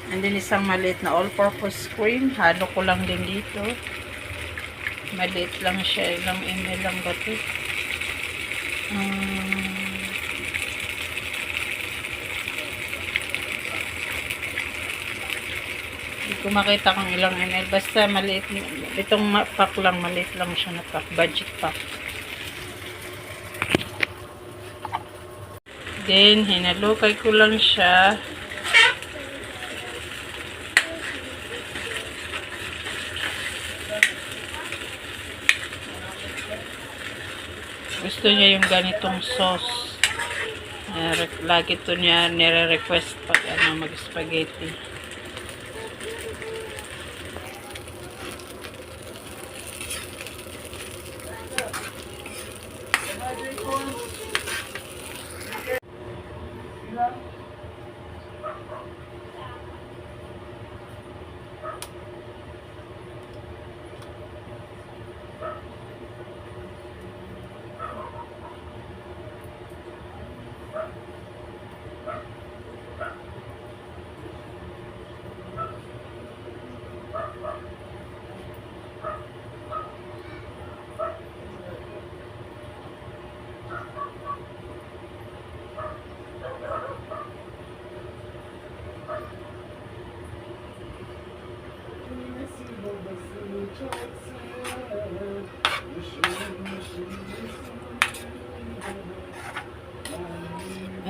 And then isang maliit na all-purpose cream. Halo ko lang din dito. Maliit lang siya. Ilang ml lang ba ito? Hindi ko makita kung ilang ml. Basta maliit. Itong pack lang. Maliit lang siya na pack. Budget pack. Then, hinalukay ko lang siya. Gusto niya yung ganitong sauce. Lagi to niya nire-request pag mag-spaghetti.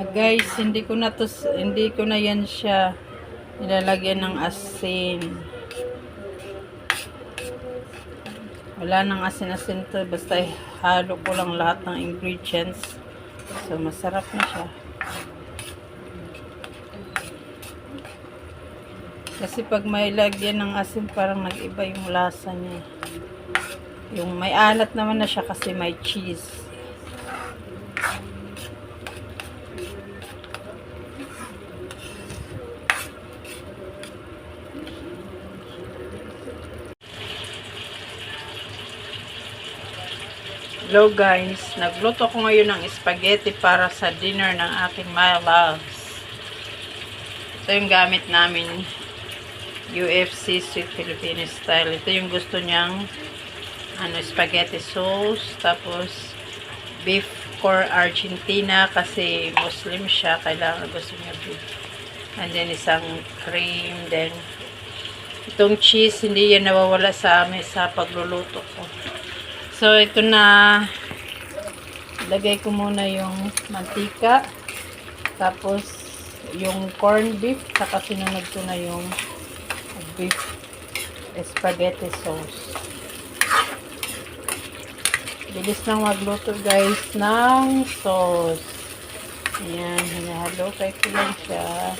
Guys, hindi ko na yan siya nilalagyan ng asin. Wala nang asin-asin to, basta halo ko lang lahat ng ingredients. So masarap na siya. Kasi pag may lagyan ng asin, parang nag-iba yung lasa niya. Yung may alat naman na siya kasi may cheese. Hello guys, nagluto ko ngayon ng spaghetti para sa dinner ng aking my loves. Ito yung gamit namin, UFC Sweet Filipino style. Ito yung gusto niyang spaghetti sauce, tapos beef for Argentina kasi Muslim siya, kailangan gusto niya beef. And then isang cream, then itong cheese, hindi yan nawawala sa amin sa pagluluto ko. So, ito na, lagay ko muna yung mantika, tapos yung corned beef, saka sinunod ko na yung beef spaghetti sauce. Bilis lang magluto guys ng sauce. Ayan, hinahalo ko lang siya.